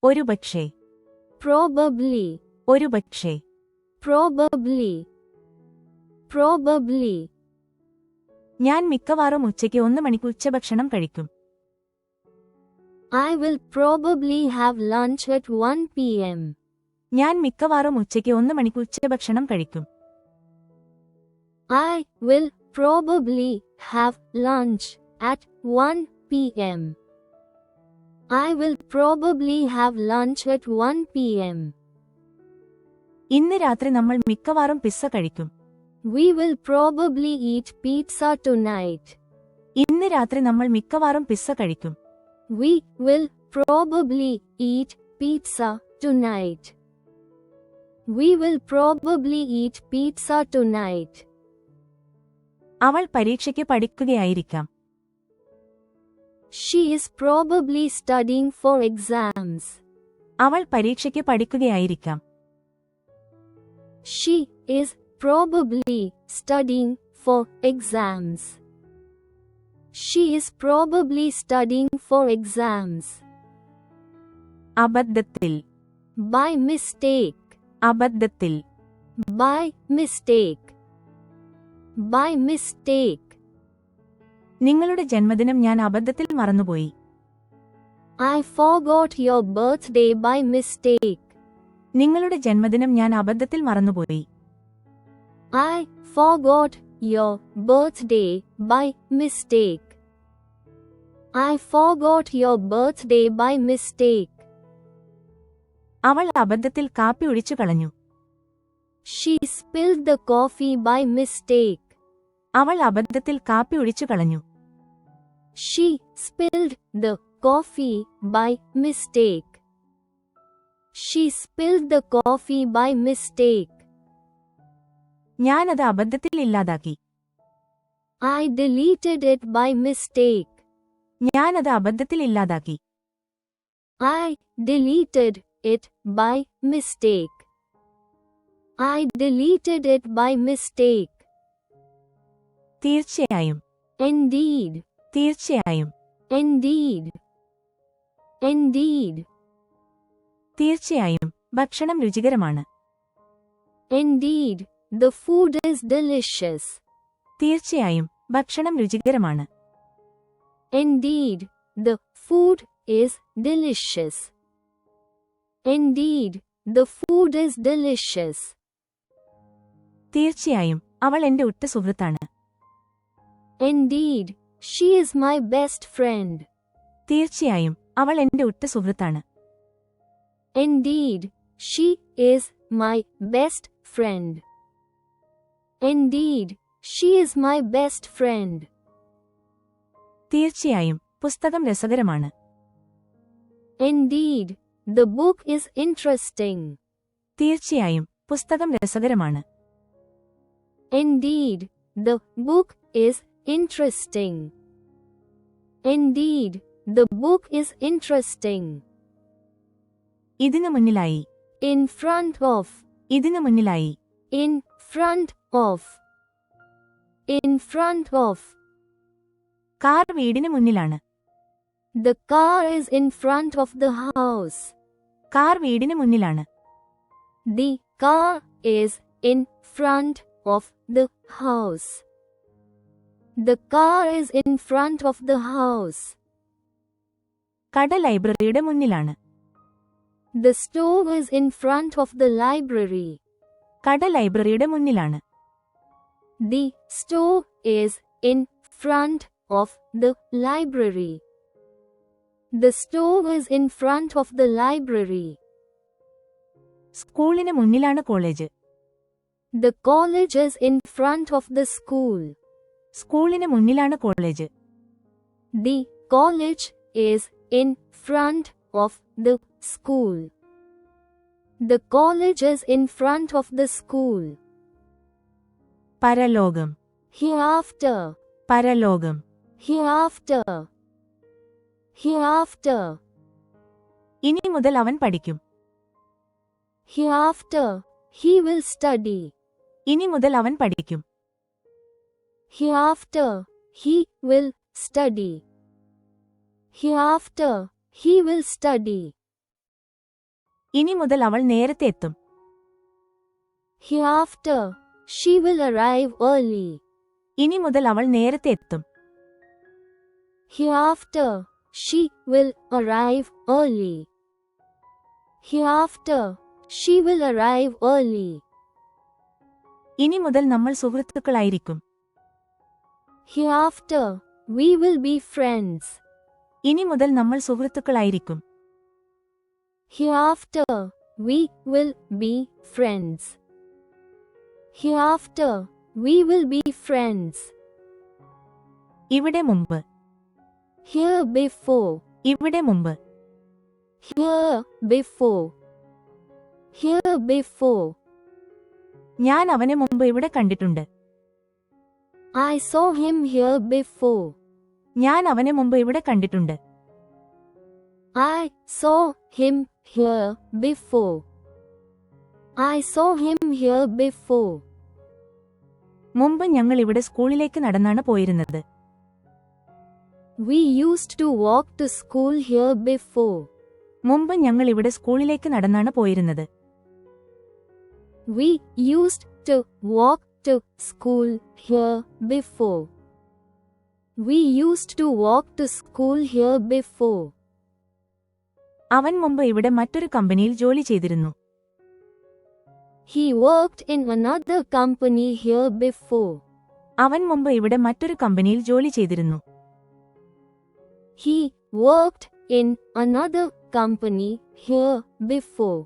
ഒരുപക്ഷേ. probably, ഒരുപക്ഷേ. probably, probably. ഞാൻ മിക്കവാറും ഉച്ചയ്ക്ക് 1 മണിക്ക് ഉച്ചഭക്ഷണം കഴിക്കും. I will probably have lunch at 1 p.m. ഞാൻ മിക്കവാറും ഉച്ചയ്ക്ക് 1 മണിക്ക് ഉച്ചഭക്ഷണം കഴിക്കും. I will probably have lunch at 1 p.m. I will probably have lunch at 1 p.m. ഇന്ന് രാത്രി നമ്മൾ മിക്കവാറും പിസ്സ കഴിക്കും. We will probably eat pizza tonight. ഇന്ന് രാത്രി നമ്മൾ മിക്കവാറും പിസ്സ കഴിക്കും. We will probably eat pizza tonight. We will probably eat pizza tonight. അവൾ പരീക്ഷയ്ക്ക് പഠിക്കുകയായിരിക്കാം. She is probably studying for exams. അവൾ പരീക്ഷയ്ക്ക് പഠിക്കുകയായിരിക്കാം. She is probably studying for exams. She is probably studying for exams. അബദ്ധത്തിൽ. By mistake. അബദ്ധത്തിൽ. By mistake. By mistake. നിങ്ങളുടെ ജന്മദിനം ഞാൻ അബദ്ധത്തിൽ മറന്നുപോയി. I forgot your birthday by mistake. നിങ്ങളുടെ ജന്മദിനം ഞാൻ അബദ്ധത്തിൽ മറന്നുപോയി. I forgot your birthday by mistake. I forgot your birthday by mistake. അവൾ അബദ്ധത്തിൽ കാപ്പി ഒഴിച്ചു കളഞ്ഞു. She spilled the coffee by mistake. അവൾ അബദ്ധത്തിൽ കാപ്പി ഒഴിച്ചു കളഞ്ഞു. She spilled the coffee by mistake. She spilled the coffee by mistake. ഞാനത് അബദ്ധത്തിൽ ഇല്ലാതാക്കി. I deleted it by mistake. ഞാനത് അബദ്ധത്തിൽ ഇല്ലാതാക്കി. I deleted it by mistake. I deleted it by mistake. തീർച്ചയായും. Indeed. തീർച്ചയായും. Indeed. Indeed. തീർച്ചയായും ഭക്ഷണം രുചികരമാണ്. Indeed. The food is delicious. തീർച്ചയായും ഭക്ഷണം രുചികരമാണ്. Indeed. The food is delicious. Indeed. The food is delicious. തീർച്ചയായും അവൾ എന്റെ ഉറ്റ സുഹൃത്താണ്. Indeed. She is my best friend. തീർച്ചയായും അവൾ എന്റെ ഉറ്റ സുഹൃത്താണ്. Indeed. She is my best friend. Indeed. She is my best friend. തീർച്ചയായും പുസ്തകം രസകരമാണ്. Indeed. The book is interesting. തീർച്ചയായും പുസ്തകം രസകരമാണ്. Indeed. The book is interesting. Indeed. The book is interesting. ഇതിനു മുന്നിലായി. In front of. ഇതിനു മുന്നിലായി. In front of. In front of. Car വീടിന് മുന്നിലാണ്. The car is in front of the house. Car വീടിന് മുന്നിലാണ്. The car is in front of the house. The car is in front of the house. കട ലൈബ്രറിയുടെ മുന്നിലാണ്. The store is in front of the library. കട ലൈബ്രറിയുടെ മുന്നിലാണ്. The store is in front of the library. The store is in front of the library. സ്കൂളിന് മുന്നിലാണ് college. The college is in front of the school. സ്കൂളിന് മുന്നിലാണ് college. The college is in front of the school. The college is in front of the school. പരലോകം. Hereafter. പരലോകം. Hereafter. Hereafter. ഇനി മുതൽ അവൻ പഠിക്കും. Hereafter. He will study. ഇനി മുതൽ അവൻ പഠിക്കും. Hereafter. He will study. Hereafter. He will study. ഇനി മുതൽ അവൾ നേരത്തെ എത്തും. Hereafter, she will arrive early. ഇനി മുതൽ അവൾ നേരത്തെ എത്തും. Hereafter, she will arrive early. Hereafter, she will arrive early. ഇനി മുതൽ നമ്മൾ സുഹൃത്തുക്കളായിരിക്കും. Hereafter, we will be friends. ഇനി മുതൽ നമ്മൾ സുഹൃത്തുക്കളായിരിക്കും. Hereafter, we will be friends. Hereafter, we will be friends. ഇവിടെ മുമ്പ്. Here before. ഇവിടെ മുമ്പ്. Here before. Here before. ഞാൻ അവനെ മുമ്പ് ഇവിടെ കണ്ടിട്ടുണ്ട്. I saw him here before. ഞാൻ അവനെ മുമ്പ് ഇവിടെ കണ്ടിട്ടുണ്ട്. I saw him here before. I saw him here before. മുമ്പ് ഞങ്ങൾ ഇവിടെ സ്കൂളിലേക്ക് നടന്നാണ് പോയിരുന്നത്. We used to walk to school here before. മുമ്പ് ഞങ്ങൾ ഇവിടെ സ്കൂളിലേക്ക് നടന്നാണ് പോയിരുന്നത്. We used to walk to school here before. We used to walk to school here before. അവൻ മുമ്പ് ഇവിടെ മറ്റൊരു കമ്പനിയിൽ ജോലി ചെയ്തിരുന്നു. He worked in another company here before. അവൻ മുമ്പ് ഇവിടെ മറ്റൊരു കമ്പനിയിൽ ജോലി ചെയ്തിരുന്നു. He worked in another company here before.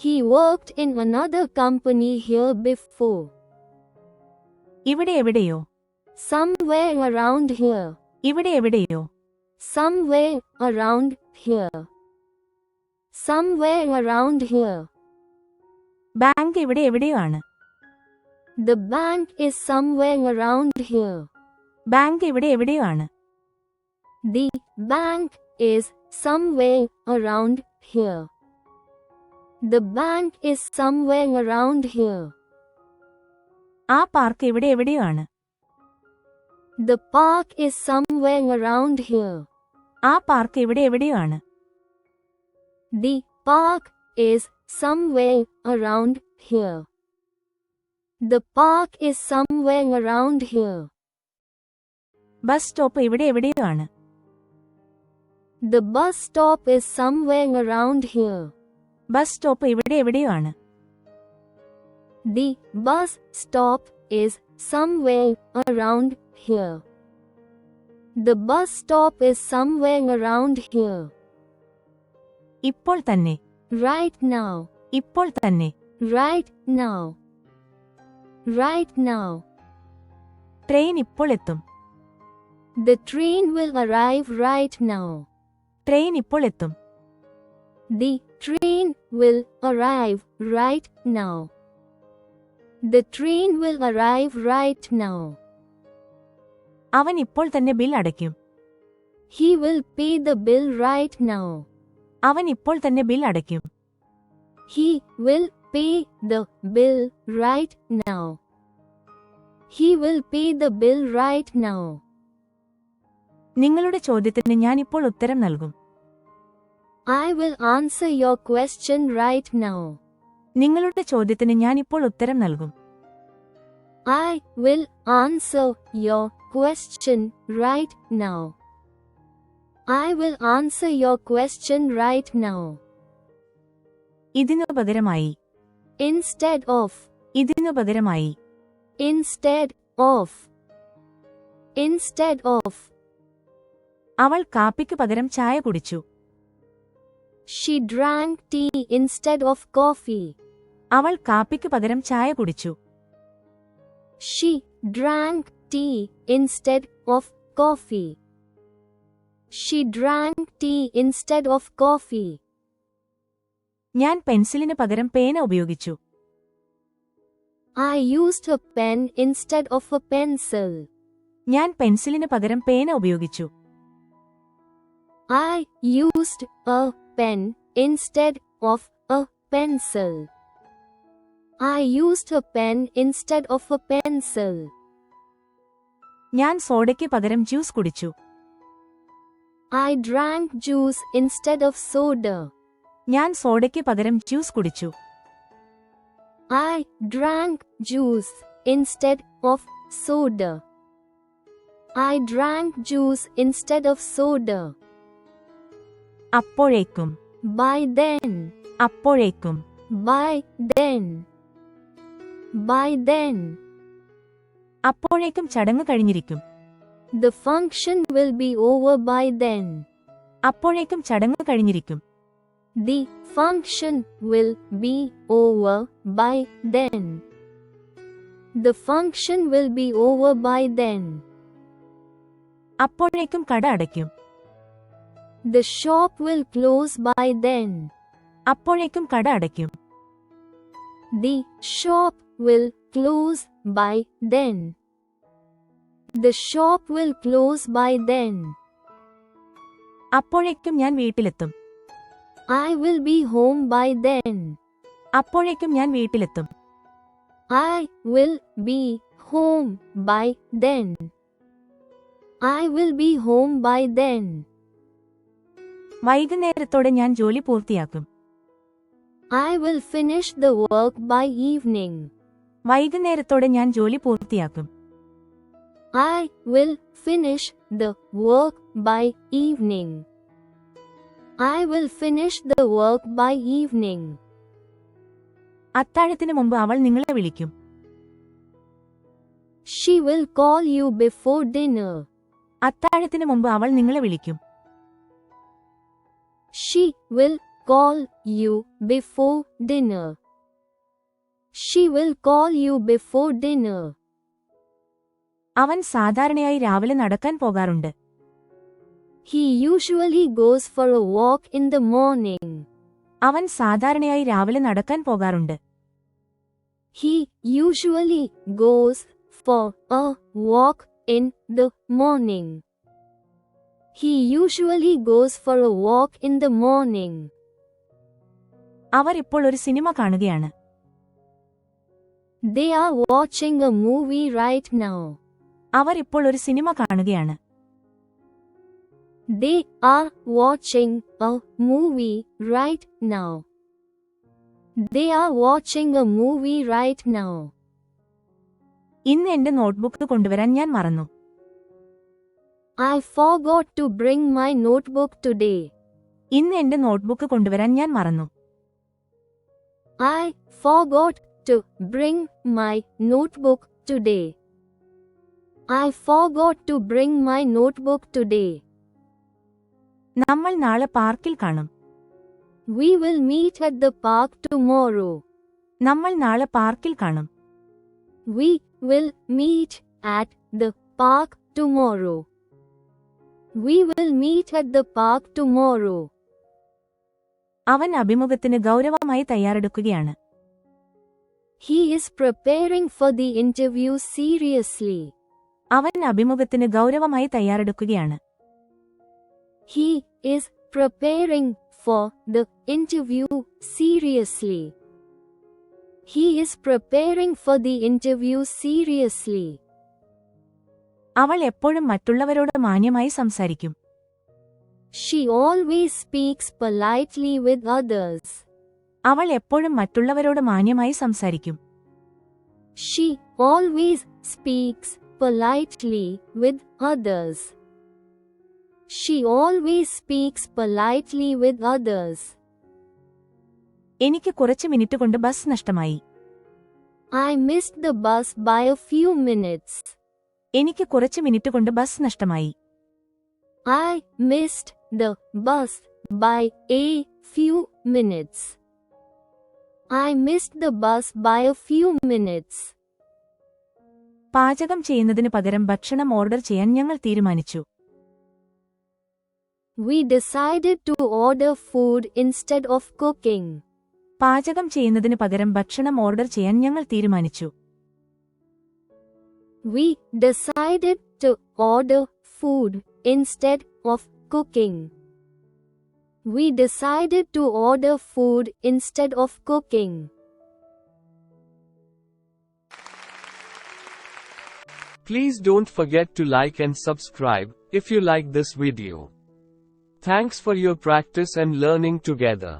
He worked in another company here before. ഇവിടെ എവിടെയോ. Somewhere around here. ഇവിടെ എവിടെയോ. Somewhere around here. Somewhere around here. Bank ഇവിടെ എവിടെയോ ആണ്. The bank is somewhere around here. Bank ഇവിടെ എവിടെയോ ആണ്. The bank is somewhere around here. The bank is somewhere around here. ആ പാർക്ക് ഇവിടെ എവിടെയോ ആണ്. The park is somewhere around here. ആ പാർക്ക് ഇവിടെ എവിടെയോ ആണ്. The park is somewhere around here. The park is somewhere around here. Bus stop ഇവിടെ എവിടെയോ ആണ്. The bus stop is somewhere around here. Bus stop ഇവിടെ എവിടെയോ ആണ്. The bus stop is somewhere around here. The bus stop is somewhere around here. ഇപ്പോൾ തന്നെ. Right now. ഇപ്പോൾ തന്നെ. Right now. Right now. Train ഇപ്പോൾ എത്തും. The train will arrive right now. Train ഇപ്പോൾ എത്തും. The train will arrive right now. The train will arrive right now. അവൻ ഇപ്പോൾ തന്നെ ബിൽ അടയ്ക്കും. He will pay the bill right now. അവൻ ഇപ്പോൾ തന്നെ ബിൽ അടയ്ക്കും. He will pay the bill right now. He will pay the bill right now. നിങ്ങളുടെ ചോദ്യത്തിന് ഞാൻ ഇപ്പോൾ ഉത്തരം നൽകും. I will answer your question right now. നിങ്ങളുടെ ചോദ്യത്തിന് ഞാൻ ഇപ്പോൾ ഉത്തരം നൽകും. I will answer your question right now. I will answer your question right now. ഇതിനു പകരമായി. Instead of. ഇതിനു പകരമായി. Instead of. Instead of. അവൾ കാപ്പിക്ക് പകരം ചായ കുടിച്ചു. She drank tea instead of coffee. അവൾ കാപ്പിക്ക് പകരം ചായ കുടിച്ചു. She drank tea instead of coffee. She drank tea instead of coffee. ഞാൻ പെൻസിലിന് പകരം പേന ഉപയോഗിച്ചു. I used a pen instead of a pencil. ഞാൻ പെൻസിലിന് പകരം പേന ഉപയോഗിച്ചു. I used a pen instead of a pencil. I used a pen instead of a pencil. ഞാൻ സോഡയ്ക്ക് പകരം ജ്യൂസ് കുടിച്ചു. I drank juice instead of soda. ഞാൻ സോഡയ്ക്ക് പകരം juice കുടിച്ചു. I drank juice instead of soda. I drank juice instead of soda. അപ്പോഴേക്കും. By then. അപ്പോഴേക്കും. By then. By then. അപ്പോഴേക്കും ചടങ്ങ് കഴിഞ്ഞിരിക്കും. The function will be over by then. അപ്പോഴേക്കും ചടങ്ങ് കഴിഞ്ഞിരിക്കും. The function will be over by then. The function will be over by then. അപ്പോഴേക്കും കട അടയ്ക്കും. The shop will close by then. അപ്പോഴേക്കും കട അടയ്ക്കും. The shop will close by then. The shop will close by then. അപ്പോഴേക്കും ഞാൻ വീട്ടിലെത്തും. I will be home by then. അപ്പോഴേക്കും ഞാൻ വീട്ടിലെത്തും. I will be home by then. I will be home by then. വൈകുന്നേരത്തോടെ ഞാൻ ജോലി പൂർത്തിയാക്കും. I will finish the work by evening. വൈകുന്നേരത്തോടെ ഞാൻ ജോലി പൂർത്തിയാക്കും. I will finish the work by evening. I will finish the work by evening. അത്താഴത്തിന് മുമ്പ് അവൾ നിങ്ങളെ വിളിക്കും. She will call you before dinner. അത്താഴത്തിന് മുമ്പ് അവൾ നിങ്ങളെ വിളിക്കും. She will call you before dinner. She will call you before dinner. അവൻ സാധാരണയായി രാവിലെ നടക്കാൻ പോകാറുണ്ട്. He usually goes for a walk in the morning. അവൻ സാധാരണയായി രാവിലെ നടക്കാൻ പോകാറുണ്ട്. He usually goes for a walk in the morning. He usually goes for a walk in the morning. അവർ ഇപ്പോൾ ഒരു സിനിമ കാണുകയാണ്. They are watching a movie right now. അവർ ഇപ്പോൾ ഒരു സിനിമ കാണുകയാണ്. They are watching a movie right now. They are watching a movie right now. ഇന്ന് എന്റെ notebook കൊണ്ടുവരാൻ ഞാൻ മറന്നു. I forgot to bring my notebook today. ഇന്ന് എന്റെ നോട്ട്ബുക്ക് കൊണ്ടുവരാൻ ഞാൻ മറന്നു. I forgot to bring my notebook today. I forgot to bring my notebook today. നമ്മൾ നാളെ പാർക്കിൽ കാണും. We will meet at the park tomorrow. നമ്മൾ നാളെ പാർക്കിൽ കാണും. We will meet at the park tomorrow. We will meet at the park tomorrow. അവൻ അഭിമുഖത്തിന് ഗൗരവമായി തയ്യാറെടുക്കുകയാണ്. He is preparing for the interview seriously. അവൻ അഭിമുഖത്തിന് ഗൗരവമായി തയ്യാറെടുക്കുകയാണ്. He is preparing for the interview seriously. He is preparing for the interview seriously. അവൾ എപ്പോഴും മറ്റുള്ളവരോട് മാന്യമായി സംസാരിക്കും. She always speaks politely with others. അവൾ എപ്പോഴും മറ്റുള്ളവരോട് മാന്യമായി സംസാരിക്കും. She always speaks politely with others. She always speaks politely with others. എനിക്ക് കുറച്ച് മിനിറ്റ് കൊണ്ട് ബസ് നഷ്ടമായി. I missed the bus by a few minutes. എനിക്ക് കുറച്ച് മിനിറ്റ് കൊണ്ട് ബസ് നഷ്ടമായി. I missed the bus by a few minutes. I missed the bus by a few minutes. പാചകം ചെയ്യുന്നതിന് പകരം ഭക്ഷണം ഓർഡർ ചെയ്യാൻ ഞങ്ങൾ തീരുമാനിച്ചു. We decided to order food instead of cooking. പാചകം ചെയ്യുന്നതിന് പകരം ഭക്ഷണം ഓർഡർ ചെയ്യാൻ ഞങ്ങൾ തീരുമാനിച്ചു. We decided to order food instead of cooking. We decided to order food instead of cooking. Please don't forget to like and subscribe if you like this video. Thanks for your practice and learning together.